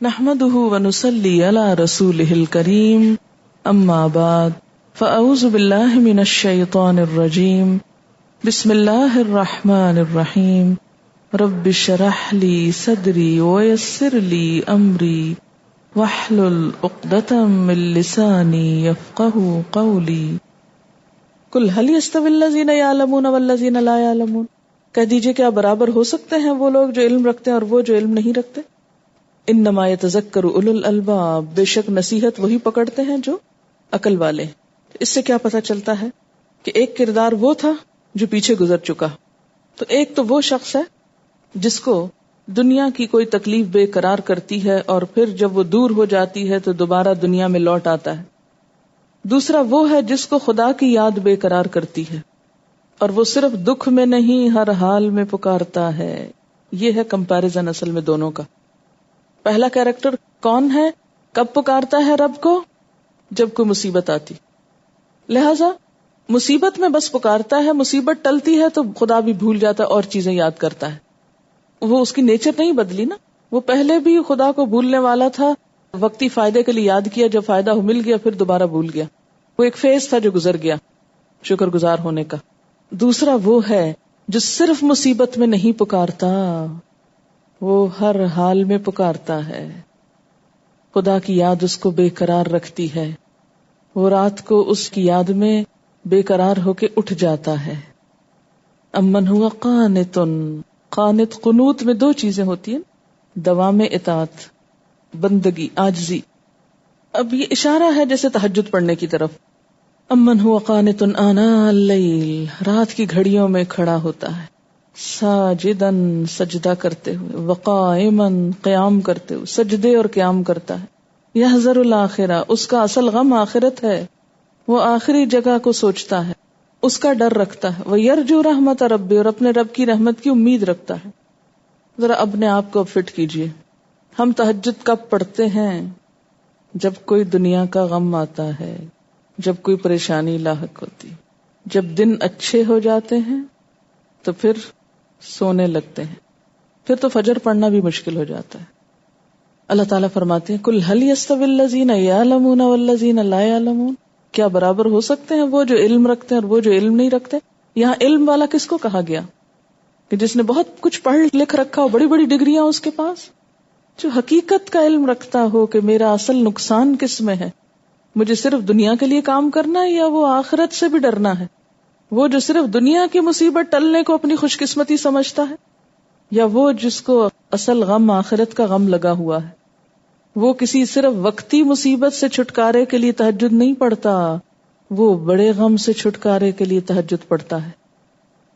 نحمده ونصلي على رسوله الكريم اما بعد فاعوذ بالله من الشيطان الرجيم بسم الله الرحمن الرحيم رب اشرح لي صدري ويسر لي امري واحلل عقدة من لساني يفقهوا قولي قل هل يستوي الذين يعلمون والذين لا يعلمون، کہہ دیجئے کیا برابر ہو سکتے ہیں وہ لوگ جو علم رکھتے ہیں اور وہ جو علم نہیں رکھتے؟ انما یتذکر اولو الالباب، بے شک نصیحت وہی پکڑتے ہیں جو عقل والے۔ اس سے کیا پتہ چلتا ہے کہ ایک کردار وہ تھا جو پیچھے گزر چکا، تو ایک تو وہ شخص ہے جس کو دنیا کی کوئی تکلیف بے قرار کرتی ہے اور پھر جب وہ دور ہو جاتی ہے تو دوبارہ دنیا میں لوٹ آتا ہے۔ دوسرا وہ ہے جس کو خدا کی یاد بے قرار کرتی ہے اور وہ صرف دکھ میں نہیں ہر حال میں پکارتا ہے۔ یہ ہے کمپیریزن اصل میں دونوں کا۔ پہلا کیریکٹر کون ہے؟ کب پکارتا ہے رب کو؟ جب کوئی مصیبت آتی، لہذا مصیبت میں بس پکارتا ہے، مصیبت ٹلتی ہے تو خدا بھی بھول جاتا ہے اور چیزیں یاد کرتا ہے۔ وہ اس کی نیچر نہیں بدلی نا، وہ پہلے بھی خدا کو بھولنے والا تھا، وقتی فائدے کے لیے یاد کیا، جب فائدہ مل گیا پھر دوبارہ بھول گیا۔ وہ ایک فیز تھا جو گزر گیا شکر گزار ہونے کا۔ دوسرا وہ ہے جو صرف مصیبت میں نہیں پکارتا، وہ ہر حال میں پکارتا ہے۔ خدا کی یاد اس کو بے قرار رکھتی ہے، وہ رات کو اس کی یاد میں بے قرار ہو کے اٹھ جاتا ہے۔ امن ہوا قانت، قانت قنوت میں دو چیزیں ہوتی ہیں، دوام اطاعت، بندگی، عاجزی۔ اب یہ اشارہ ہے جیسے تہجد پڑھنے کی طرف۔ امن ہوا قانت آناء اللیل، رات کی گھڑیوں میں کھڑا ہوتا ہے، ساجدن سجدہ کرتے ہوئے، وقائما قیام کرتے ہوئے، سجدے اور قیام کرتا ہے۔ یحذر الآخرہ، اس کا اصل غم آخرت ہے، وہ آخری جگہ کو سوچتا ہے، اس کا ڈر رکھتا ہے۔ ویرجو رحمت ربی، اور اپنے رب کی رحمت کی امید رکھتا ہے۔ ذرا اپنے آپ کو فٹ کیجئے، ہم تہجد کب پڑھتے ہیں؟ جب کوئی دنیا کا غم آتا ہے، جب کوئی پریشانی لاحق ہوتی، جب دن اچھے ہو جاتے ہیں تو پھر سونے لگتے ہیں، پھر تو فجر پڑھنا بھی مشکل ہو جاتا ہے۔ اللہ تعالیٰ فرماتے ہیں قل هل يستوي الذين يعلمون والذين لا يعلمون، کیا برابر ہو سکتے ہیں وہ جو علم رکھتے ہیں اور وہ جو علم نہیں رکھتے؟ یہاں علم والا کس کو کہا گیا؟ کہ جس نے بہت کچھ پڑھ لکھ رکھا ہو، بڑی بڑی ڈگریاں اس کے پاس، جو حقیقت کا علم رکھتا ہو کہ میرا اصل نقصان کس میں ہے، مجھے صرف دنیا کے لیے کام کرنا ہے یا وہ آخرت سے بھی ڈرنا ہے؟ وہ جو صرف دنیا کی مصیبت ٹلنے کو اپنی خوش قسمتی سمجھتا ہے، یا وہ جس کو اصل غم آخرت کا غم لگا ہوا ہے؟ وہ کسی صرف وقتی مصیبت سے چھٹکارے کے لیے تہجد نہیں پڑھتا، وہ بڑے غم سے چھٹکارے کے لیے تہجد پڑھتا ہے۔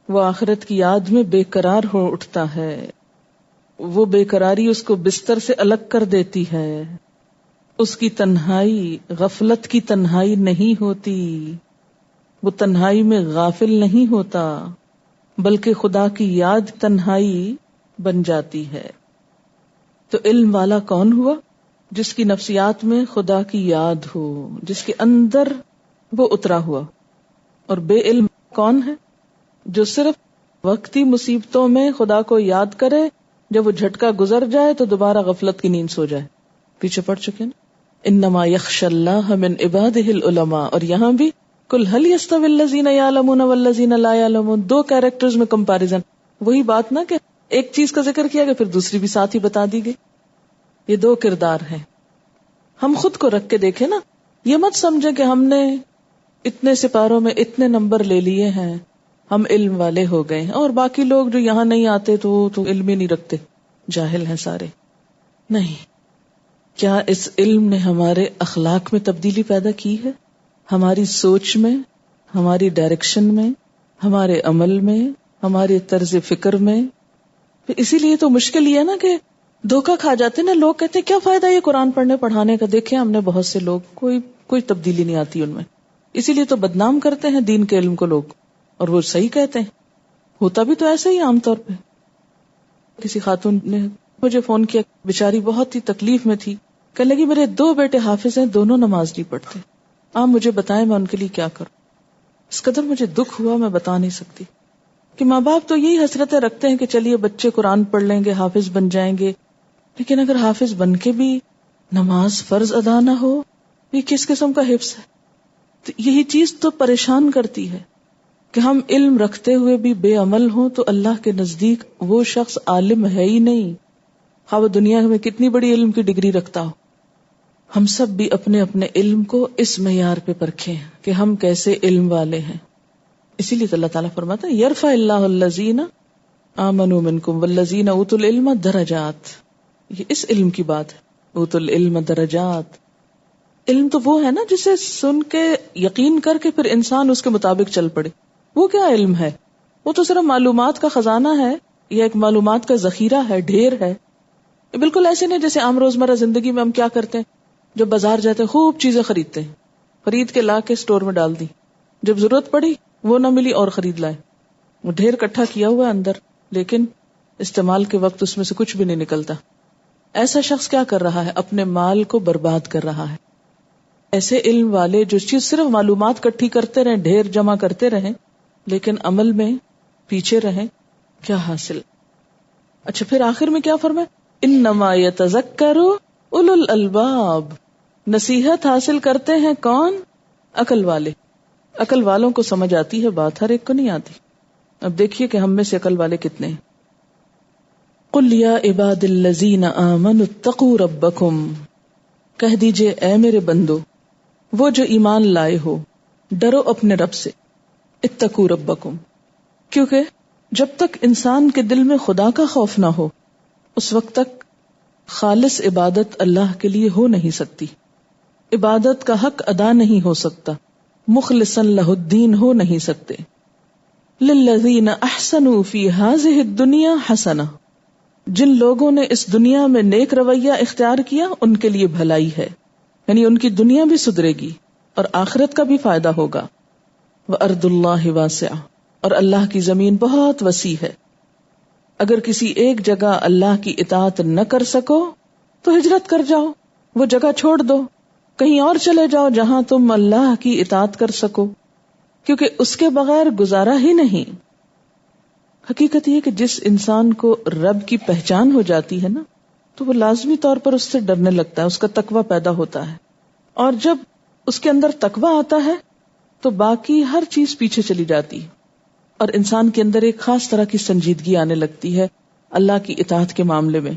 وہ آخرت کی یاد میں بے قرار ہو اٹھتا ہے، وہ بے قراری اس کو بستر سے الگ کر دیتی ہے۔ اس کی تنہائی غفلت کی تنہائی نہیں ہوتی، وہ تنہائی میں غافل نہیں ہوتا، بلکہ خدا کی یاد تنہائی بن جاتی ہے۔ تو علم والا کون ہوا؟ جس کی نفسیات میں خدا کی یاد ہو، جس کے اندر وہ اترا ہوا۔ اور بے علم کون ہے؟ جو صرف وقتی مصیبتوں میں خدا کو یاد کرے، جب وہ جھٹکا گزر جائے تو دوبارہ غفلت کی نیند سو جائے۔ پیچھے پڑ چکے نا، انما یخشی اللہ من عبادہ العلماء۔ اور یہاں بھی قل هل يستوي الذين يعلمون والذين لا يعلمون، دو کیریکٹرز میں کمپیریزن۔ وہی بات نا کہ ایک چیز کا ذکر کیا گیا پھر دوسری بھی ساتھ ہی بتا دی گئی۔ یہ دو کردار ہیں۔ ہم خود کو رکھ کے دیکھیں نا، یہ مت سمجھیں کہ ہم نے اتنے سپاروں میں اتنے نمبر لے لیے ہیں، ہم علم والے ہو گئے ہیں، اور باقی لوگ جو یہاں نہیں آتے تو وہ تو علم ہی نہیں رکھتے، جاہل ہیں سارے۔ نہیں، کیا اس علم نے ہمارے اخلاق میں تبدیلی پیدا کی ہے؟ ہماری سوچ میں، ہماری ڈائریکشن میں، ہمارے عمل میں، ہمارے طرز فکر میں؟ اسی لیے تو مشکل یہ ہے نا کہ دھوکہ کھا جاتے نا لوگ، کہتے ہیں کیا فائدہ یہ قرآن پڑھنے پڑھانے کا، دیکھیں ہم نے بہت سے لوگ کوئی تبدیلی نہیں آتی ان میں، اسی لیے تو بدنام کرتے ہیں دین کے علم کو لوگ، اور وہ صحیح کہتے ہیں۔ ہوتا بھی تو ایسا ہی عام طور پہ۔ کسی خاتون نے مجھے فون کیا، بیچاری بہت ہی تکلیف میں تھی، کہنے لگی میرے 2 بیٹے حافظ ہیں، دونوں نماز نہیں پڑھتے، آپ مجھے بتائیں میں ان کے لیے کیا کروں۔ اس قدر مجھے دکھ ہوا میں بتا نہیں سکتی کہ ماں باپ تو یہی حسرتیں رکھتے ہیں کہ چلیے بچے قرآن پڑھ لیں گے، حافظ بن جائیں گے، لیکن اگر حافظ بن کے بھی نماز فرض ادا نہ ہو، یہ کس قسم کا حفظ ہے؟ تو یہی چیز تو پریشان کرتی ہے کہ ہم علم رکھتے ہوئے بھی بے عمل ہوں تو اللہ کے نزدیک وہ شخص عالم ہے ہی نہیں، خواہ وہ دنیا میں کتنی بڑی علم کی ڈگری رکھتا ہو۔ ہم سب بھی اپنے اپنے علم کو اس معیار پہ پرکھیں کہ ہم کیسے علم والے ہیں۔ اسی لیے تو اللہ تعالیٰ فرماتا ہے یرفع اللہ الذین آمنوا منکم والذین اوتوا العلم درجات، یہ اس علم کی بات ہے، اوتوا العلم درجات۔ علم تو وہ ہے نا جسے سن کے یقین کر کے پھر انسان اس کے مطابق چل پڑے، وہ کیا علم ہے؟ وہ تو صرف معلومات کا خزانہ ہے یا ایک معلومات کا ذخیرہ ہے، ڈھیر ہے۔ یہ بالکل ایسے نہیں جیسے عام روزمرہ زندگی میں ہم کیا کرتے ہیں، جب بازار جاتے ہیں خوب چیزیں خریدتے ہیں، خرید کے لا کے اسٹور میں ڈال دی، جب ضرورت پڑی وہ نہ ملی اور خرید لائے، وہ ڈھیر اکٹھا کیا ہوا ہے اندر، لیکن استعمال کے وقت اس میں سے کچھ بھی نہیں نکلتا۔ ایسا شخص کیا کر رہا ہے؟ اپنے مال کو برباد کر رہا ہے۔ ایسے علم والے جو چیز صرف معلومات کٹھی کرتے رہیں، ڈھیر جمع کرتے رہیں، لیکن عمل میں پیچھے رہیں، کیا حاصل؟ اچھا پھر آخر میں کیا فرمائے؟ انما یتذکر اولو الالباب، نصیحت حاصل کرتے ہیں کون؟ عقل والے۔ عقل والوں کو سمجھ آتی ہے بات، ہر ایک کو نہیں آتی۔ اب دیکھیے کہ ہم میں سے عقل والے کتنے ہیں۔ قل یا عباد الذین آمنوا اتقوا ربکم، کہہ دیجئے اے میرے بندو، وہ جو ایمان لائے ہو، ڈرو اپنے رب سے۔ اتقوا ربکم، کیونکہ جب تک انسان کے دل میں خدا کا خوف نہ ہو اس وقت تک خالص عبادت اللہ کے لیے ہو نہیں سکتی، عبادت کا حق ادا نہیں ہو سکتا، مخلصا لہ الدین ہو نہیں سکتے۔ للذین احسنوا فی ہذہ الدنیا حسنہ، جن لوگوں نے اس دنیا میں نیک رویہ اختیار کیا ان کے لیے بھلائی ہے، یعنی ان کی دنیا بھی سدھرے گی اور آخرت کا بھی فائدہ ہوگا۔ وَأَرْضُ اللَّهِ وَاسِعَةٌ، اور اللہ کی زمین بہت وسیع ہے۔ اگر کسی ایک جگہ اللہ کی اطاعت نہ کر سکو تو ہجرت کر جاؤ، وہ جگہ چھوڑ دو، کہیں اور چلے جاؤ جہاں تم اللہ کی اطاعت کر سکو، کیونکہ اس کے بغیر گزارا ہی نہیں۔ حقیقت یہ کہ جس انسان کو رب کی پہچان ہو جاتی ہے نا تو وہ لازمی طور پر اس سے ڈرنے لگتا ہے، اس کا تقوی پیدا ہوتا ہے، اور جب اس کے اندر تقوی آتا ہے تو باقی ہر چیز پیچھے چلی جاتی ہے، اور انسان کے اندر ایک خاص طرح کی سنجیدگی آنے لگتی ہے اللہ کی اطاعت کے معاملے میں،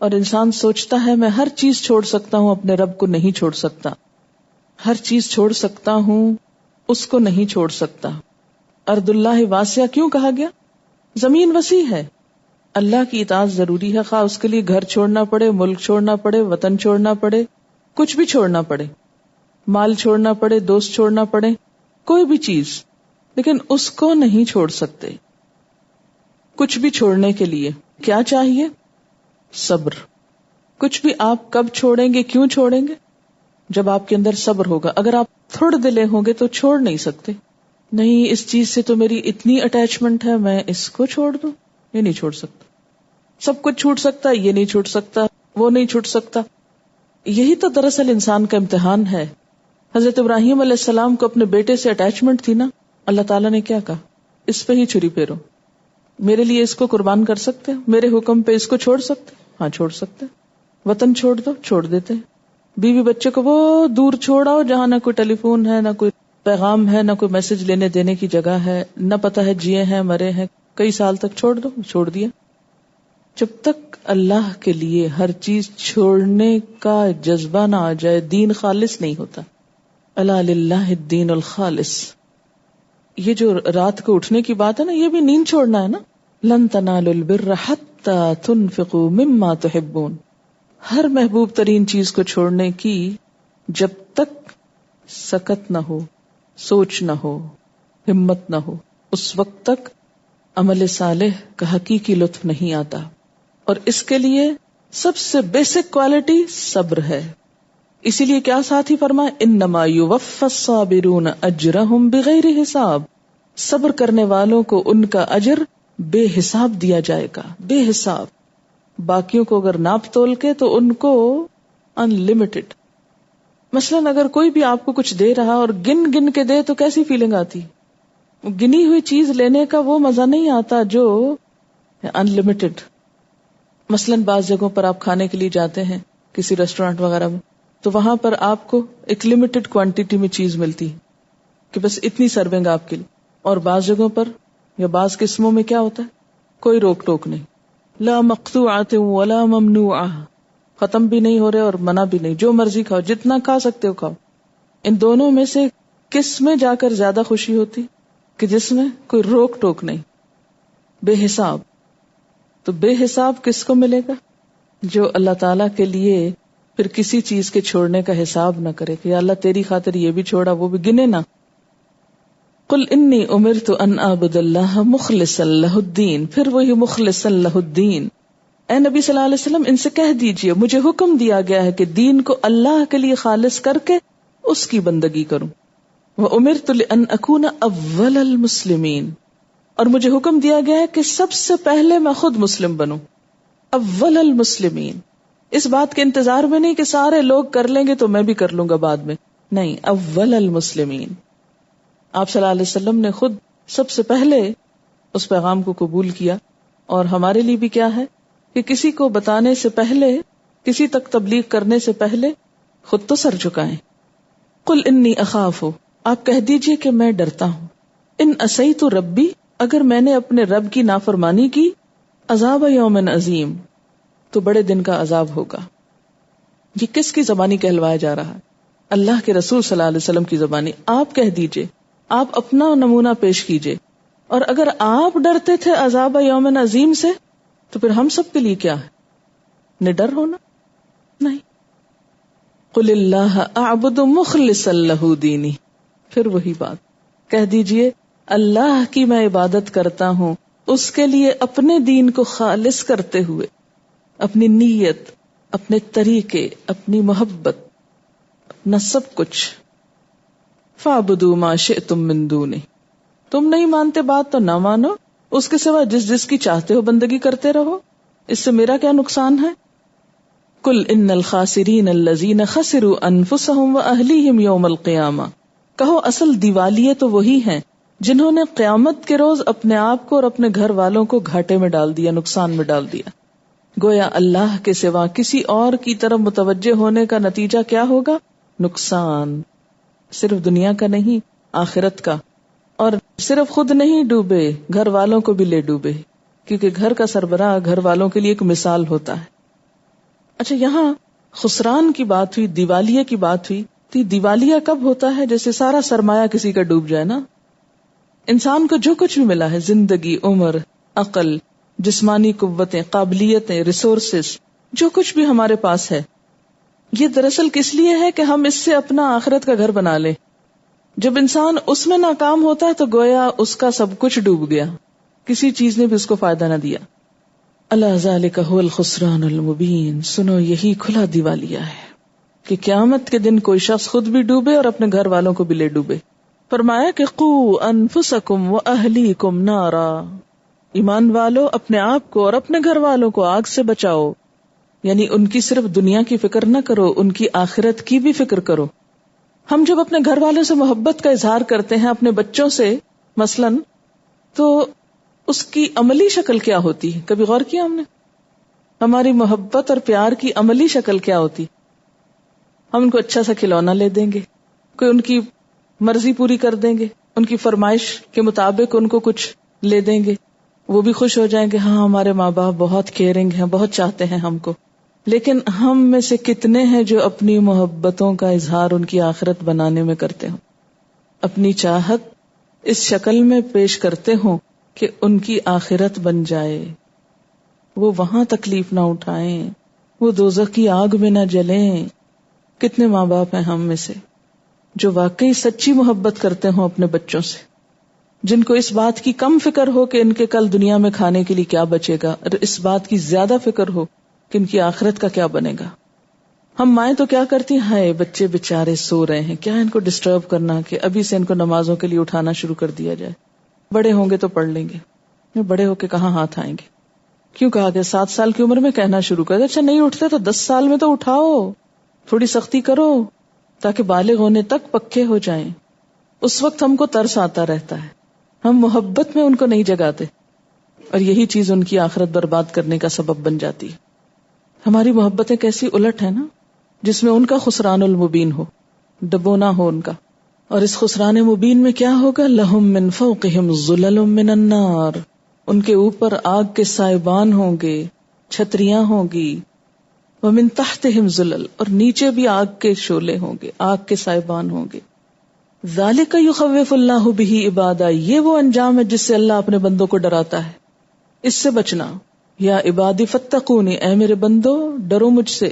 اور انسان سوچتا ہے میں ہر چیز چھوڑ سکتا ہوں، اپنے رب کو نہیں چھوڑ سکتا، ہر چیز چھوڑ سکتا ہوں، اس کو نہیں چھوڑ سکتا۔ ارض اللہ واسعہ کیوں کہا گیا؟ زمین وسیع ہے، اللہ کی اطاعت ضروری ہے، خواہ اس کے لیے گھر چھوڑنا پڑے، ملک چھوڑنا پڑے، وطن چھوڑنا پڑے، کچھ بھی چھوڑنا پڑے، مال چھوڑنا پڑے، دوست چھوڑنا پڑے، کوئی بھی چیز، لیکن اس کو نہیں چھوڑ سکتے۔ کچھ بھی چھوڑنے کے لیے کیا چاہیے؟ صبر۔ کچھ بھی آپ کب چھوڑیں گے، کیوں چھوڑیں گے؟ جب آپ کے اندر صبر ہوگا۔ اگر آپ تھوڑے دلے ہوں گے تو چھوڑ نہیں سکتے، نہیں اس چیز سے تو میری اتنی اٹیچمنٹ ہے میں اس کو چھوڑ دوں، یہ نہیں چھوڑ سکتا۔ سب کچھ چھوٹ سکتا، یہ نہیں چھوٹ سکتا، وہ نہیں چھوٹ سکتا۔ یہی تو دراصل انسان کا امتحان ہے۔ حضرت ابراہیم علیہ السلام کو اپنے بیٹے سے اٹیچمنٹ تھی نا، اللہ تعالیٰ نے کیا کہا؟ اس پہ ہی چھری پھیرو، میرے لیے اس کو قربان کر سکتے، میرے حکم پہ اس کو چھوڑ سکتے؟ ہاں چھوڑ سکتے۔ وطن چھوڑ دو، چھوڑ دیتے۔ بیوی بچے کو وہ دور چھوڑاؤ جہاں نہ کوئی ٹیلی فون ہے، نہ کوئی پیغام ہے، نہ کوئی میسج لینے دینے کی جگہ ہے، نہ پتہ ہے جیے ہیں مرے ہیں، کئی سال تک چھوڑ دو، چھوڑ دیا۔ جب تک اللہ کے لیے ہر چیز چھوڑنے کا جذبہ نہ آ جائے دین خالص نہیں ہوتا۔ الا للہ الدین الخالص۔ یہ جو رات کو اٹھنے کی بات ہے نا، یہ بھی نیند چھوڑنا ہے نا۔ لن تنالوا البر حتی تنفقوا مما تحبون، ہر محبوب ترین چیز کو چھوڑنے کی جب تک سکت نہ ہو، سوچ نہ ہو، ہمت نہ ہو، اس وقت تک عمل صالح کا حقیقی لطف نہیں آتا۔ اور اس کے لیے سب سے بیسک کوالٹی صبر ہے۔ اسی لیے کیا ساتھ ہی فرمائے انما یوفی الصابرون اجرہم بغیر حساب، صبر کرنے والوں کو ان کا اجر بے حساب دیا جائے گا، بے حساب۔ باقیوں کو اگر ناپ تول کے تو ان کو ان لمیٹڈ۔ مثلاً اگر کوئی بھی آپ کو کچھ دے رہا اور گن گن کے دے تو کیسی فیلنگ آتی؟ گنی ہوئی چیز لینے کا وہ مزہ نہیں آتا جو ان لمیٹڈ۔ مثلاً بعض جگہوں پر آپ کھانے کے لیے جاتے ہیں کسی ریسٹورینٹ وغیرہ میں، تو وہاں پر آپ کو ایک لمیٹڈ کوانٹٹی میں چیز ملتی ہے کہ بس اتنی سرونگ آپ کے لیے، اور بعض جگہوں پر یا بعض قسموں میں کیا ہوتا ہے، کوئی روک ٹوک نہیں، لا مقطوعۃ ولا ممنوعہ، ختم بھی نہیں ہو رہے اور منع بھی نہیں، جو مرضی کھاؤ، جتنا کھا سکتے ہو کھاؤ۔ ان دونوں میں سے کس میں جا کر زیادہ خوشی ہوتی؟ کہ جس میں کوئی روک ٹوک نہیں، بے حساب۔ تو بے حساب کس کو ملے گا؟ جو اللہ تعالیٰ کے لیے پھر کسی چیز کے چھوڑنے کا حساب نہ کرے کہ یا اللہ تیری خاطر یہ بھی چھوڑا، وہ بھی گنے نہ۔ قل انی امرت ان اعبد اللہ مخلصا لہ الدین، پھر وہی مخلصا لہ الدین، اے نبی صلی اللہ علیہ وسلم ان سے کہہ دیجئے مجھے حکم دیا گیا ہے کہ دین کو اللہ کے لیے خالص کر کے اس کی بندگی کروں۔ وَأُمِرْتُ لِأَنْ أَكُونَ أَوَّلَ الْمُسْلِمِينَ، اور مجھے حکم دیا گیا ہے کہ سب سے پہلے میں خود مسلم بنوں، اول المسلمین۔ اس بات کے انتظار میں نہیں کہ سارے لوگ کر لیں گے تو میں بھی کر لوں گا بعد میں، نہیں، اول المسلمین۔ آپ صلی اللہ علیہ وسلم نے خود سب سے پہلے اس پیغام کو قبول کیا، اور ہمارے لیے بھی کیا ہے کہ کسی کو بتانے سے پہلے، کسی تک تبلیغ کرنے سے پہلے خود تو سر جھکائیں۔ قل انی اخاف، آپ کہہ دیجئے کہ میں ڈرتا ہوں، ان عصیت ربی، اگر میں نے اپنے رب کی نافرمانی کی، عذاب یوم عظیم، تو بڑے دن کا عذاب ہوگا۔ یہ کس کی زبانی کہلوایا جا رہا ہے؟ اللہ کے رسول صلی اللہ علیہ وسلم کی زبانی۔ آپ کہہ دیجئے، آپ اپنا نمونہ پیش کیجئے، اور اگر آپ ڈرتے تھے عذاب یوم عظیم سے تو پھر ہم سب کے لیے کیا ہے؟ نڈر ہونا؟ نہیں۔ قل اللہ اعبد مخلصا لہ دینی، پھر وہی بات کہہ دیجئے اللہ کی میں عبادت کرتا ہوں اس کے لیے اپنے دین کو خالص کرتے ہوئے، اپنی نیت، اپنے طریقے، اپنی محبت، اپنا سب کچھ۔ فاعبدوا ما شئتم من دونہ، تم نہیں مانتے بات تو نہ مانو، اس کے سوا جس جس کی چاہتے ہو بندگی کرتے رہو، اس سے میرا کیا نقصان ہے؟ قل ان الخاسرین الذین خسروا انفسهم واہلیہم یوم القیامہ، کہو اصل دیوالیے تو وہی ہیں جنہوں نے قیامت کے روز اپنے آپ کو اور اپنے گھر والوں کو گھاٹے میں ڈال دیا، نقصان میں ڈال دیا۔ گویا اللہ کے سوا کسی اور کی طرف متوجہ ہونے کا نتیجہ کیا ہوگا؟ نقصان، صرف دنیا کا نہیں، آخرت کا۔ اور صرف خود نہیں ڈوبے، گھر والوں کو بھی لے ڈوبے، کیونکہ گھر کا سربراہ گھر والوں کے لیے ایک مثال ہوتا ہے۔ اچھا، یہاں خسران کی بات ہوئی، دیوالیے کی بات ہوئی، تو دیوالیہ کب ہوتا ہے؟ جیسے سارا سرمایہ کسی کا ڈوب جائے نا۔ انسان کو جو کچھ بھی ملا ہے، زندگی، عمر، عقل، جسمانی قوتیں، قابلیتیں، ریسورسز، جو کچھ بھی ہمارے پاس ہے، یہ دراصل کس لیے ہے کہ ہم اس سے اپنا آخرت کا گھر بنا لیں۔ جب انسان اس میں ناکام ہوتا ہے تو گویا اس کا سب کچھ ڈوب گیا، کسی چیز نے بھی اس کو فائدہ نہ دیا۔ الا ذالک هو الخسران المبین، سنو یہی کھلا دیوالیہ ہے کہ قیامت کے دن کوئی شخص خود بھی ڈوبے اور اپنے گھر والوں کو بھی لے ڈوبے۔ فرمایا کہ قوا انفسکم واہلیکم نارا، ایمان والو اپنے آپ کو اور اپنے گھر والوں کو آگ سے بچاؤ، یعنی ان کی صرف دنیا کی فکر نہ کرو، ان کی آخرت کی بھی فکر کرو۔ ہم جب اپنے گھر والوں سے محبت کا اظہار کرتے ہیں، اپنے بچوں سے مثلاً، تو اس کی عملی شکل کیا ہوتی ہے؟ کبھی غور کیا ہم نے؟ ہماری محبت اور پیار کی عملی شکل کیا ہوتی؟ ہم ان کو اچھا سا کھلونا لے دیں گے، کوئی ان کی مرضی پوری کر دیں گے، ان کی فرمائش کے مطابق ان کو کچھ لے دیں گے، وہ بھی خوش ہو جائیں گے، ہاں ہمارے ماں باپ بہت کیئرنگ ہیں، بہت چاہتے ہیں ہم کو۔ لیکن ہم میں سے کتنے ہیں جو اپنی محبتوں کا اظہار ان کی آخرت بنانے میں کرتے ہوں، اپنی چاہت اس شکل میں پیش کرتے ہوں کہ ان کی آخرت بن جائے، وہ وہاں تکلیف نہ اٹھائیں، وہ دوزخ کی آگ میں نہ جلیں۔ کتنے ماں باپ ہیں ہم میں سے جو واقعی سچی محبت کرتے ہوں اپنے بچوں سے، جن کو اس بات کی کم فکر ہو کہ ان کے کل دنیا میں کھانے کے لیے کیا بچے گا، اور اس بات کی زیادہ فکر ہو کہ ان کی آخرت کا کیا بنے گا۔ ہم مائیں تو کیا کرتی ہیں، ہائے بچے بےچارے سو رہے ہیں، کیا ان کو ڈسٹرب کرنا کہ ابھی سے ان کو نمازوں کے لیے اٹھانا شروع کر دیا جائے، بڑے ہوں گے تو پڑھ لیں گے، بڑے ہو کے کہاں ہاتھ آئیں گے۔ کیوں کہا کہ 7 سال کی عمر میں کہنا شروع کر دے، اچھا نہیں اٹھتے تو 10 سال میں تو اٹھاؤ، تھوڑی سختی کرو تاکہ بالغ ہونے تک پکے ہو جائیں۔ اس وقت ہم کو ترس آتا رہتا ہے، ہم محبت میں ان کو نہیں جگاتے۔ اور یہی چیز ان کی آخرت برباد کرنے کا سبب بن جاتی ہے. ہماری محبتیں کیسی الٹ ہیں نا، جس میں ان کا خسران المبین ہو، ڈبونا ہو ان کا. اور اس خسران مبین میں کیا ہوگا؟ لہم من فوقہم ظلل من النار، ان کے اوپر آگ کے سائبان ہوں گے، چھتریاں ہوں گی. ومن تحتہم ظلل، اور نیچے بھی آگ کے شعلے ہوں گے، آگ کے سائبان ہوں گے. ذالک یخوف اللہ بہ عبادہ، یہ وہ انجام ہے جس سے اللہ اپنے بندوں کو ڈراتا ہے. اس سے بچنا. یا عبادی فاتقونی، اے میرے بندو ڈرو مجھ سے.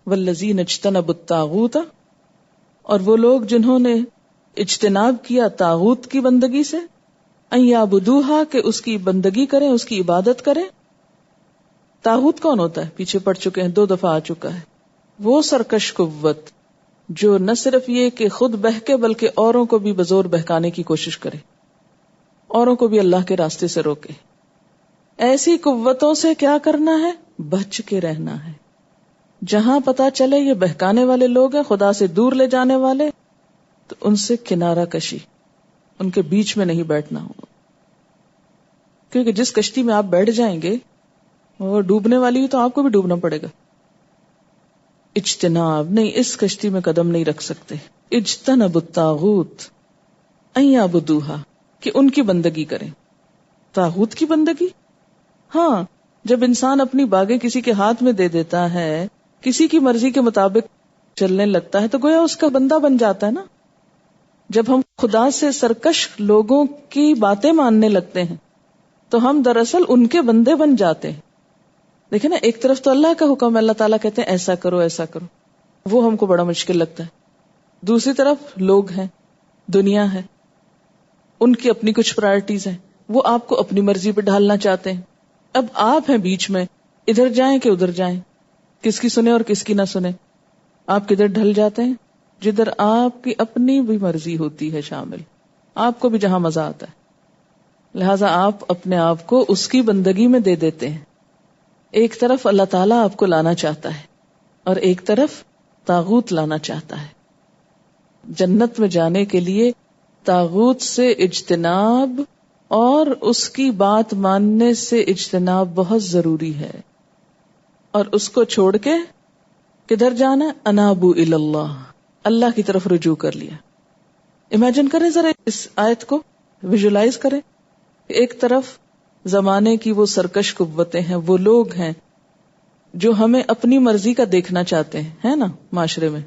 والذین اجتنبوا الطاغوت، اور وہ لوگ جنہوں نے اجتناب کیا طاغوت کی بندگی سے، ان یعبدوہا، کہ اس کی بندگی کریں، اس کی عبادت کریں. طاغوت کون ہوتا ہے؟ پیچھے پڑ چکے ہیں، 2 دفعہ آ چکا ہے. وہ سرکش قوت جو نہ صرف یہ کہ خود بہکے بلکہ اوروں کو بھی بزور بہکانے کی کوشش کرے، اوروں کو بھی اللہ کے راستے سے روکے. ایسی قوتوں سے کیا کرنا ہے؟ بچ کے رہنا ہے. جہاں پتا چلے یہ بہکانے والے لوگ ہیں، خدا سے دور لے جانے والے، تو ان سے کنارہ کشی، ان کے بیچ میں نہیں بیٹھنا ہوگا. کیونکہ جس کشتی میں آپ بیٹھ جائیں گے وہ ڈوبنے والی ہے، تو آپ کو بھی ڈوبنا پڑے گا. اجتناب نہیں، اس کشتی میں قدم نہیں رکھ سکتے. اجتنبوا الطاغوت ان یعبدوہا، کہ ان کی بندگی کریں. طاغوت کی بندگی؟ ہاں، جب انسان اپنی باغیں کسی کے ہاتھ میں دے دیتا ہے، کسی کی مرضی کے مطابق چلنے لگتا ہے، تو گویا اس کا بندہ بن جاتا ہے نا. جب ہم خدا سے سرکش لوگوں کی باتیں ماننے لگتے ہیں تو ہم دراصل ان کے بندے بن جاتے ہیں. دیکھیں نا، ایک طرف تو اللہ کا حکم ہے، اللہ تعالیٰ کہتے ہیں ایسا کرو ایسا کرو، وہ ہم کو بڑا مشکل لگتا ہے. دوسری طرف لوگ ہیں، دنیا ہے، ان کی اپنی کچھ پرائرٹیز ہیں، وہ آپ کو اپنی مرضی پہ ڈھالنا چاہتے ہیں. اب آپ ہیں بیچ میں، ادھر جائیں کہ ادھر جائیں، کس کی سنیں اور کس کی نہ سنیں. آپ کدھر ڈھل جاتے ہیں؟ جدھر آپ کی اپنی بھی مرضی ہوتی ہے شامل، آپ کو بھی جہاں مزہ آتا ہے. لہٰذا آپ اپنے آپ کو اس کی بندگی میں دے دیتے ہیں. ایک طرف اللہ تعالیٰ آپ کو لانا چاہتا ہے اور ایک طرف طاغوت لانا چاہتا ہے. جنت میں جانے کے لیے طاغوت سے اجتناب اور اس کی بات ماننے سے اجتناب بہت ضروری ہے. اور اس کو چھوڑ کے کدھر جانا؟ انابو اللہ، اللہ کی طرف رجوع کر لیا. امیجن کریں ذرا، اس آیت کو ویژولائز کریں. ایک طرف زمانے کی وہ سرکش قوتیں ہیں، وہ لوگ ہیں جو ہمیں اپنی مرضی کا دیکھنا چاہتے ہیں، ہے نا. معاشرے میں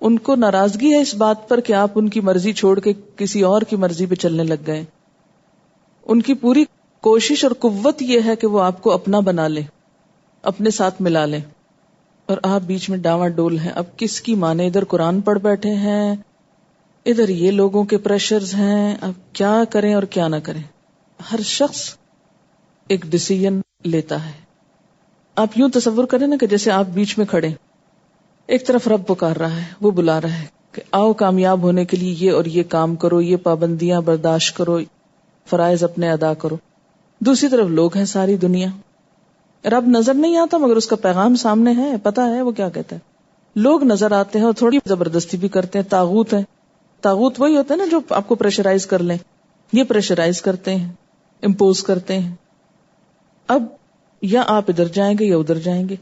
ان کو ناراضگی ہے اس بات پر کہ آپ ان کی مرضی چھوڑ کے کسی اور کی مرضی پہ چلنے لگ گئے. ان کی پوری کوشش اور قوت یہ ہے کہ وہ آپ کو اپنا بنا لیں، اپنے ساتھ ملا لیں، اور آپ بیچ میں ڈاواں ڈول ہیں. اب کس کی مانے؟ ادھر قرآن پڑھ بیٹھے ہیں، ادھر یہ لوگوں کے پریشرز ہیں، اب کیا کریں اور کیا نہ کریں. ہر شخص ایک ڈیسیژن لیتا ہے. آپ یوں تصور کریں نا کہ جیسے آپ بیچ میں کھڑے، ایک طرف رب پکار رہا ہے، وہ بلا رہا ہے کہ آؤ کامیاب ہونے کے لیے یہ اور یہ کام کرو، یہ پابندیاں برداشت کرو، فرائض اپنے ادا کرو. دوسری طرف لوگ ہیں، ساری دنیا. رب نظر نہیں آتا مگر اس کا پیغام سامنے ہے، پتا ہے وہ کیا کہتا ہے. لوگ نظر آتے ہیں اور تھوڑی زبردستی بھی کرتے ہیں. طاغوت ہیں، طاغوت وہی ہوتے ہیں نا جو آپ کو پریشرائز کر لیں. یہ پریشرائز کرتے ہیں، امپوز کرتے ہیں. اب یا آپ ادھر جائیں گے یا ادھر جائیں گے.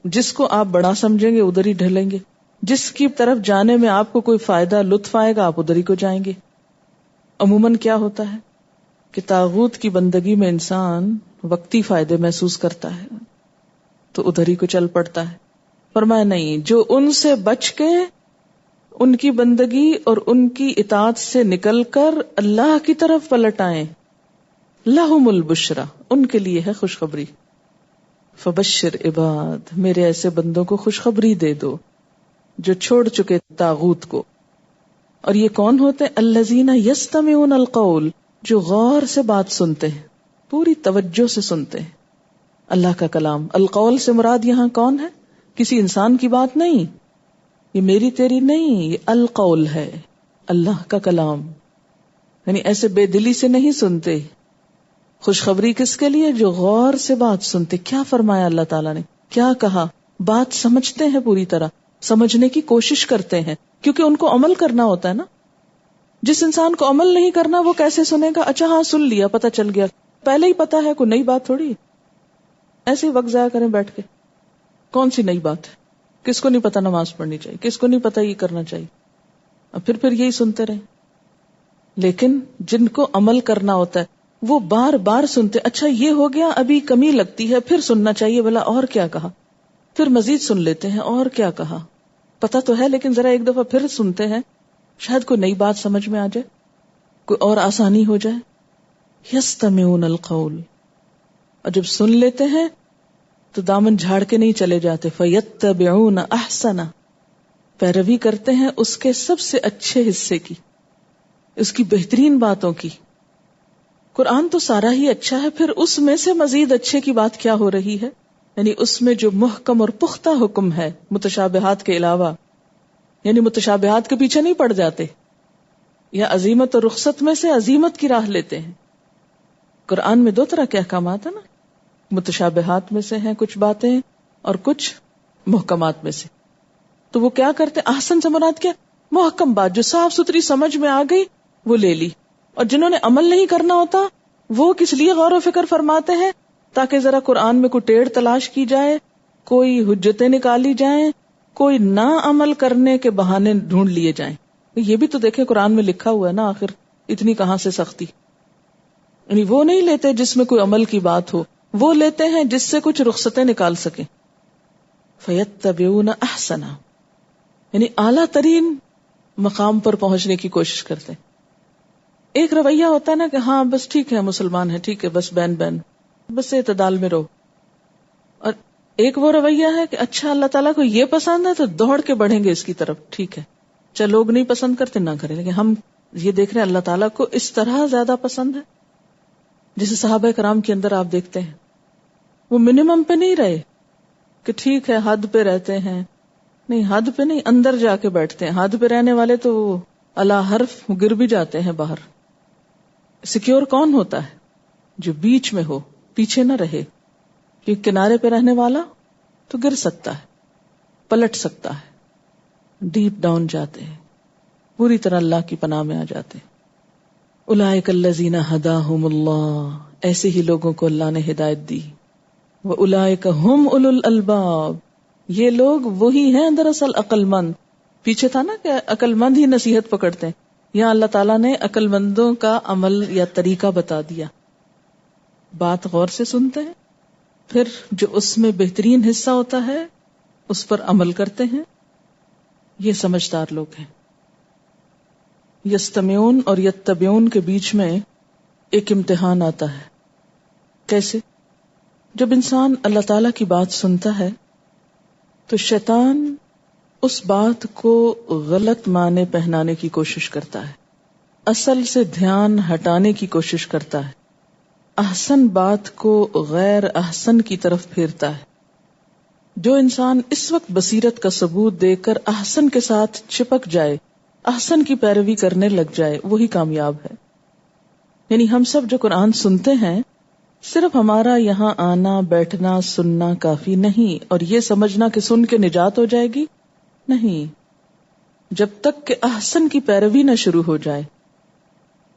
جس کو آپ بڑا سمجھیں گے ادھر ہی ڈھلیں گے، جس کی طرف جانے میں آپ کو کوئی فائدہ لطف آئے گا آپ ادھر ہی کو جائیں گے. عموماً کیا ہوتا ہے کہ طاغوت کی بندگی میں انسان وقتی فائدے محسوس کرتا ہے تو ادھر ہی کو چل پڑتا ہے. فرمایا نہیں، جو ان سے بچ کے ان کی بندگی اور ان کی اطاعت سے نکل کر اللہ کی طرف پلٹ آئیں، لہم البشرا، ان کے لیے ہے خوشخبری. فبشر عباد، میرے ایسے بندوں کو خوشخبری دے دو جو چھوڑ چکے طاغوت کو. اور یہ کون ہوتے ہیں؟ الذین یستمعون القول، جو غور سے بات سنتے ہیں، پوری توجہ سے سنتے ہیں اللہ کا کلام. القول سے مراد یہاں کون ہے؟ کسی انسان کی بات نہیں، یہ میری تیری نہیں، یہ القول ہے، اللہ کا کلام. یعنی ایسے بے دلی سے نہیں سنتے. خوشخبری کس کے لیے؟ جو غور سے بات سنتے. کیا فرمایا اللہ تعالیٰ نے، کیا کہا، بات سمجھتے ہیں، پوری طرح سمجھنے کی کوشش کرتے ہیں، کیونکہ ان کو عمل کرنا ہوتا ہے نا. جس انسان کو عمل نہیں کرنا وہ کیسے سنے گا؟ اچھا ہاں سن لیا، پتہ چل گیا، پہلے ہی پتا ہے، کوئی نئی بات تھوڑی، ایسے ہی وقت ضائع کریں بیٹھ کے. کون سی نئی بات ہے؟ کس کو نہیں پتا نماز پڑھنی چاہیے، کس کو نہیں پتا یہ کرنا چاہیے، اور پھر یہی سنتے رہیں. لیکن جن کو عمل کرنا ہوتا ہے وہ بار بار سنتے، اچھا یہ ہو گیا، ابھی کمی لگتی ہے، پھر سننا چاہیے، بلا اور کیا کہا، پھر مزید سن لیتے ہیں، اور کیا کہا، پتا تو ہے لیکن ذرا ایک دفعہ پھر سنتے ہیں، شاید کوئی نئی بات سمجھ میں آ جائے، کوئی اور آسانی ہو جائے. یستمعون القول، اور جب سن لیتے ہیں تو دامن جھاڑ کے نہیں چلے جاتے. فیتبعون احسنہ، پیروی کرتے ہیں اس کے سب سے اچھے حصے کی، اس کی بہترین باتوں کی. قرآن تو سارا ہی اچھا ہے، پھر اس میں سے مزید اچھے کی بات کیا ہو رہی ہے؟ یعنی اس میں جو محکم اور پختہ حکم ہے متشابہات کے علاوہ، یعنی متشابہات کے پیچھے نہیں پڑ جاتے یا عزیمت اور رخصت میں سے عزیمت کی راہ لیتے ہیں. قرآن میں دو طرح کے احکامات ہیں نا، متشابہات میں سے ہیں کچھ باتیں اور کچھ محکمات میں سے. تو وہ کیا کرتے؟ احسن سے مراد کیا؟ محکم بات جو صاف ستھری سمجھ میں آ گئی وہ لے لی. اور جنہوں نے عمل نہیں کرنا ہوتا وہ کس لیے غور و فکر فرماتے ہیں؟ تاکہ ذرا قرآن میں کوئی ٹیڑھ تلاش کی جائے، کوئی حجتیں نکالی جائیں، کوئی نہ عمل کرنے کے بہانے ڈھونڈ لیے جائیں. یہ بھی تو دیکھیں قرآن میں لکھا ہوا ہے نا، آخر اتنی کہاں سے سختی. یعنی وہ نہیں لیتے جس میں کوئی عمل کی بات ہو، وہ لیتے ہیں جس سے کچھ رخصتیں نکال سکیں. فیتبعون احسنہ، یعنی اعلیٰ ترین مقام پر پہنچنے کی کوشش کرتے ہیں. ایک رویہ ہوتا ہے نا کہ ہاں بس ٹھیک ہے مسلمان ہے، ٹھیک ہے بس بین بس اعتدال میں رہو. اور ایک وہ رویہ ہے کہ اچھا اللہ تعالیٰ کو یہ پسند ہے تو دوڑ کے بڑھیں گے اس کی طرف، ٹھیک ہے چل لوگ نہیں پسند کرتے نہ کریں، لیکن ہم یہ دیکھ رہے ہیں اللہ تعالیٰ کو اس طرح زیادہ پسند ہے. جسے صحابہ کرام کے اندر آپ دیکھتے ہیں وہ منیمم پہ نہیں رہے کہ ٹھیک ہے حد پہ رہتے ہیں، نہیں حد پہ نہیں، اندر جا کے بیٹھتے ہیں. حد پہ رہنے والے تو الا حرف گر بھی جاتے ہیں باہر. سیکیور کون ہوتا ہے؟ جو بیچ میں ہو، پیچھے نہ رہے، کیونکہ کنارے پہ رہنے والا تو گر سکتا ہے، پلٹ سکتا ہے. ڈیپ ڈاؤن جاتے ہیں، پوری طرح اللہ کی پناہ میں آ جاتے ہیں. اولئک الذین ھداھم اللہ، ایسے ہی لوگوں کو اللہ نے ہدایت دی. واولئک ھم اولو الالباب، یہ لوگ وہی ہیں دراصل عقل مند. پیچھے تھا نا کہ عقل مند ہی نصیحت پکڑتے ہیں، یہاں اللہ تعالیٰ نے عقل مندوں کا عمل یا طریقہ بتا دیا. بات غور سے سنتے ہیں، پھر جو اس میں بہترین حصہ ہوتا ہے اس پر عمل کرتے ہیں. یہ سمجھدار لوگ ہیں. یستمعون اور یتبعون کے بیچ میں ایک امتحان آتا ہے. کیسے؟ جب انسان اللہ تعالیٰ کی بات سنتا ہے تو شیطان اس بات کو غلط معنی پہنانے کی کوشش کرتا ہے، اصل سے دھیان ہٹانے کی کوشش کرتا ہے، احسن بات کو غیر احسن کی طرف پھیرتا ہے. جو انسان اس وقت بصیرت کا ثبوت دے کر احسن کے ساتھ چپک جائے، احسن کی پیروی کرنے لگ جائے، وہی کامیاب ہے. یعنی ہم سب جو قرآن سنتے ہیں، صرف ہمارا یہاں آنا بیٹھنا سننا کافی نہیں اور یہ سمجھنا کہ سن کے نجات ہو جائے گی، نہیں. جب تک کہ احسن کی پیروی نہ شروع ہو جائے،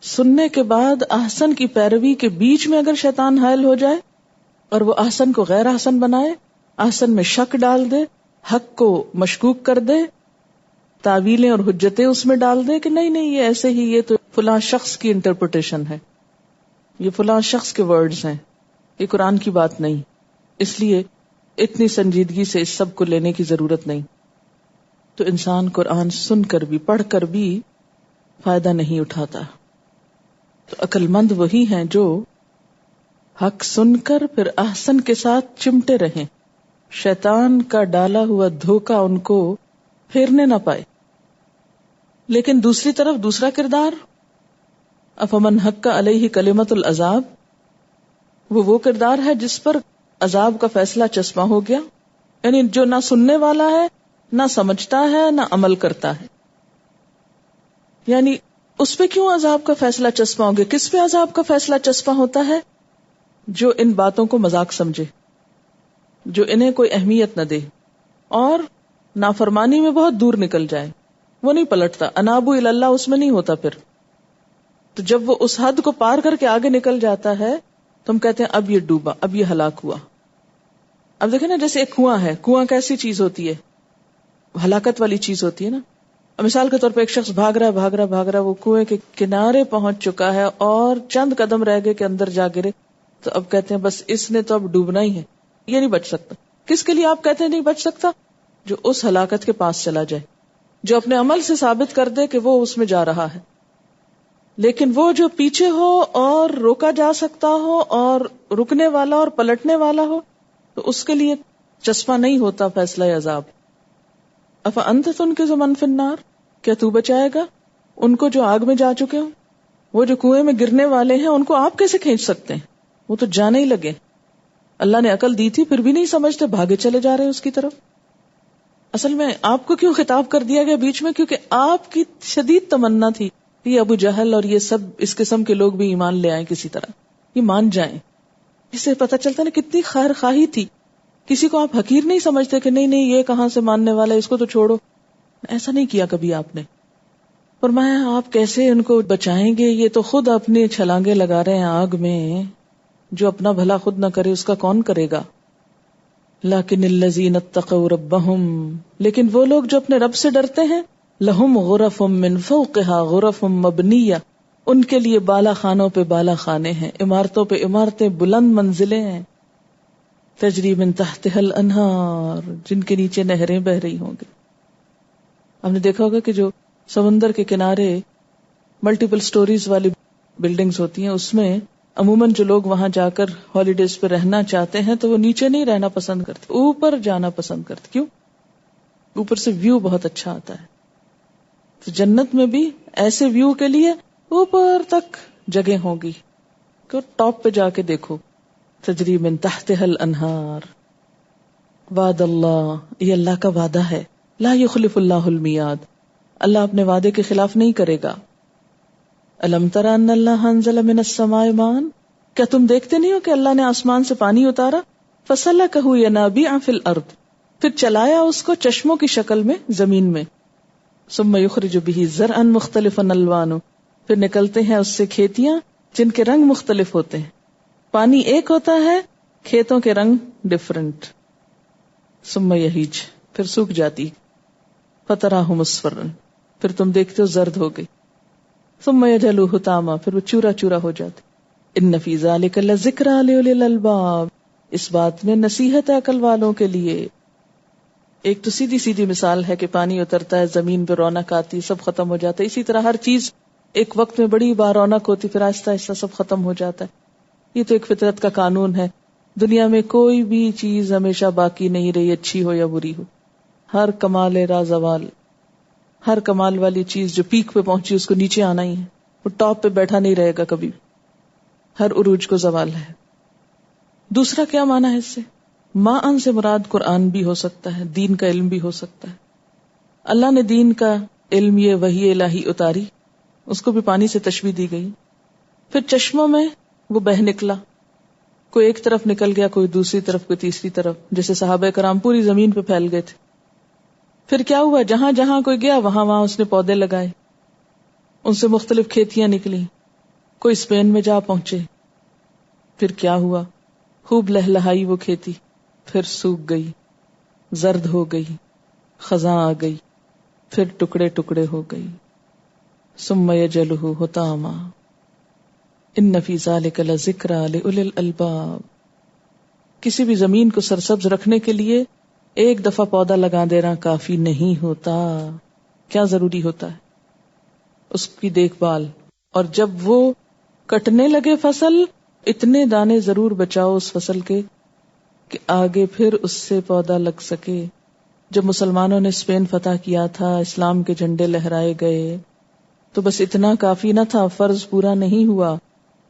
سننے کے بعد احسن کی پیروی کے بیچ میں اگر شیطان حائل ہو جائے اور وہ احسن کو غیر احسن بنائے، احسن میں شک ڈال دے، حق کو مشکوک کر دے، تعویلیں اور حجتیں اس میں ڈال دے کہ نہیں یہ ایسے ہی، یہ تو فلاں شخص کی انٹرپریٹیشن ہے، یہ فلاں شخص کے ورڈز ہیں، یہ قرآن کی بات نہیں، اس لیے اتنی سنجیدگی سے اس سب کو لینے کی ضرورت نہیں. تو انسان قرآن سن کر بھی پڑھ کر بھی فائدہ نہیں اٹھاتا. تو عقل مند وہی ہیں جو حق سن کر پھر احسن کے ساتھ چمٹے رہیں، شیطان کا ڈالا ہوا دھوکہ ان کو پھیرنے نہ پائے. لیکن دوسری طرف دوسرا کردار، افمن حق علیہ کلمۃ العذاب، وہ کردار ہے جس پر عذاب کا فیصلہ چسپاں ہو گیا. یعنی جو نہ سننے والا ہے، نہ سمجھتا ہے، نہ عمل کرتا ہے. یعنی اس پہ کیوں عذاب کا فیصلہ چسپاں ہو گیا؟ کس پہ عذاب کا فیصلہ چسپاں ہوتا ہے؟ جو ان باتوں کو مذاق سمجھے، جو انہیں کوئی اہمیت نہ دے اور نافرمانی میں بہت دور نکل جائے. وہ نہیں پلٹتا، انابو الی اللہ اس میں نہیں ہوتا. پھر تو جب وہ اس حد کو پار کر کے آگے نکل جاتا ہے تو ہم کہتے ہیں اب یہ ڈوبا، اب یہ ہلاک ہوا. اب دیکھیں نا، جیسے ایک کنواں ہے، کنواں کیسی چیز ہوتی ہے؟ ہلاکت والی چیز ہوتی ہے نا. اب مثال کے طور پہ ایک شخص بھاگ رہا، وہ کنویں کے کنارے پہنچ چکا ہے اور چند قدم رہ گئے کہ اندر جا گرے، تو اب کہتے ہیں بس اس نے تو اب ڈوبنا ہی ہے، یہ نہیں بچ سکتا. کس کے لیے آپ کہتے ہیں نہیں بچ سکتا؟ جو اس ہلاکت کے پاس چلا جائے، جو اپنے عمل سے ثابت کر دے کہ وہ اس میں جا رہا ہے. لیکن وہ جو پیچھے ہو اور روکا جا سکتا ہو اور رکنے والا اور پلٹنے والا ہو، تو اس کے لیے چسپاں نہیں ہوتا فیصلہ عذاب. افانت تنقذ من فی النار، کیا تو بچائے گا ان کو جو آگ میں جا چکے ہوں؟ وہ جو کنویں میں گرنے والے ہیں ان کو آپ کیسے کھینچ سکتے ہیں؟ وہ تو جانے ہی لگے. اللہ نے عقل دی تھی پھر بھی نہیں سمجھتے، بھاگے چلے جا رہے ہیں اس کی طرف. اصل میں آپ کو کیوں خطاب کر دیا گیا بیچ میں؟ کیونکہ آپ کی شدید تمنا تھی یہ ابو جہل اور یہ سب اس قسم کے لوگ بھی ایمان لے آئیں، کسی طرح یہ مان جائیں. اس سے پتہ چلتا نا کتنی خیر خواہی تھی. کسی کو آپ حقیر نہیں سمجھتے کہ نہیں یہ کہاں سے ماننے والا ہے، اس کو تو چھوڑو. ایسا نہیں کیا کبھی آپ نے. فرمایا آپ کیسے ان کو بچائیں گے؟ یہ تو خود اپنے چھلانگے لگا رہے ہیں آگ میں. جو اپنا بھلا خود نہ کرے اس کا کون کرے گا؟ لیکن الذین اتقوا ربہم، لیکن وہ لوگ جو اپنے رب سے ڈرتے ہیں، لہم غرف من فوقها غرف مبنیہ، ان کے لیے بالا خانوں پہ بالا خانے ہیں، عمارتوں پہ عمارتیں، بلند منزلیں ہیں. تجری من تحتها الانہار، جن کے نیچے نہریں بہ رہی ہوں گی. ہم نے دیکھا ہوگا کہ جو سمندر کے کنارے ملٹیپل سٹوریز والی بلڈنگز ہوتی ہیں، اس میں عموماً جو لوگ وہاں جا کر ہالیڈیز پہ رہنا چاہتے ہیں تو وہ نیچے نہیں رہنا پسند کرتے، اوپر جانا پسند کرتے. کیوں؟ اوپر سے ویو بہت اچھا آتا ہے. تو جنت میں بھی ایسے ویو کے لیے اوپر تک جگہ ہوگی کہ ٹاپ پہ جا کے دیکھو. تجری من تحتها الانہار. وعد اللہ، یہ اللہ کا وعدہ ہے. لا یخلف اللہ المیعاد، اللہ اپنے وعدے کے خلاف نہیں کرے گا. الم تر ان اللہ انزل من السماء ماء، کیا تم دیکھتے نہیں ہو کہ اللہ نے آسمان سے پانی اتارا؟ فسلکہ ینابیع فی الارض، پھر چلایا اس کو چشموں کی شکل میں زمین میں. ثم یخرج به زرعا مختلفا الوانہ، پھر نکلتے ہیں اس سے کھیتیاں جن کے رنگ مختلف ہوتے ہیں. پانی ایک ہوتا ہے، کھیتوں کے رنگ ڈفرنٹ. ثم یہیج، پھر سوکھ جاتی. فتراہ مصفرا، پھر تم دیکھتے ہو زرد ہو گئی. ثم یجعلہ حطاما، پھر وہ چورا چورا ہو جاتی. ان فی ذلک لذکری لأولی الالباب، اس بات میں نصیحت ہے عقل والوں کے لیے. ایک تو سیدھی سیدھی مثال ہے کہ پانی اترتا ہے، زمین پہ رونق آتی، سب ختم ہو جاتا ہے. اسی طرح ہر چیز ایک وقت میں بڑی بار رونق ہوتی، پھر آہستہ آہستہ سب ختم ہو جاتا ہے. یہ تو ایک فطرت کا قانون ہے. دنیا میں کوئی بھی چیز ہمیشہ باقی نہیں رہی، اچھی ہو یا بری ہو. ہر کمال راز زوال، ہر کمال والی چیز جو پیک پہ پہنچی اس کو نیچے آنا ہی ہے، وہ ٹاپ پہ بیٹھا نہیں رہے گا کبھی. ہر عروج کو زوال ہے. دوسرا کیا معنی ہے اس سے؟ ماء سے مراد قرآن بھی ہو سکتا ہے، دین کا علم بھی ہو سکتا ہے. اللہ نے دین کا علم، یہ وحی الہی اتاری، اس کو بھی پانی سے تشبیہ دی گئی. پھر چشموں میں وہ بہ نکلا، کوئی ایک طرف نکل گیا، کوئی دوسری طرف، کوئی تیسری طرف، جیسے صحابہ کرام پوری زمین پہ پھیل گئے تھے. پھر کیا ہوا؟ جہاں جہاں کوئی گیا وہاں وہاں اس نے پودے لگائے، ان سے مختلف کھیتیاں نکلی. کوئی اسپین میں جا پہنچے. پھر کیا ہوا؟ خوب لہلہائی وہ کھیتی، پھر سوکھ گئی، زرد ہو گئی، خزاں آ گئی، پھر ٹکڑے ٹکڑے ہو گئی. ثم یجعلہ حطاما ان فی ذلک لذکری لأولی الالباب. کسی بھی زمین کو سرسبز رکھنے کے لیے ایک دفعہ پودا لگا دینا کافی نہیں ہوتا. کیا ضروری ہوتا ہے؟ اس کی دیکھ بھال. اور جب وہ کٹنے لگے فصل، اتنے دانے ضرور بچاؤ اس فصل کے کہ آگے پھر اس سے پودا لگ سکے. جب مسلمانوں نے اسپین فتح کیا تھا، اسلام کے جھنڈے لہرائے گئے، تو بس اتنا کافی نہ تھا، فرض پورا نہیں ہوا.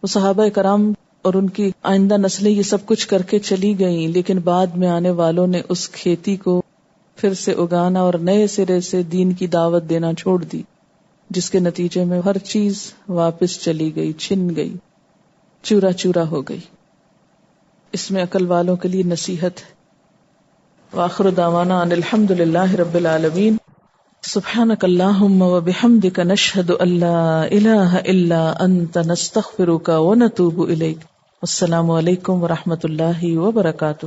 وہ صحابہ کرام اور ان کی آئندہ نسلیں یہ سب کچھ کر کے چلی گئیں، لیکن بعد میں آنے والوں نے اس کھیتی کو پھر سے اگانا اور نئے سرے سے دین کی دعوت دینا چھوڑ دی، جس کے نتیجے میں ہر چیز واپس چلی گئی، چھن گئی، چورا چورا ہو گئی. اس میں عقل والوں کے لیے نصیحت ہے. وآخر دعوانا ان الحمد للہ رب العالمین. سبحانک اللہم وبحمدک نشہد ان لا الہ الا انت نستغفرک ونتوب الیک. السلام علیکم ورحمۃ اللہ وبرکاتہ.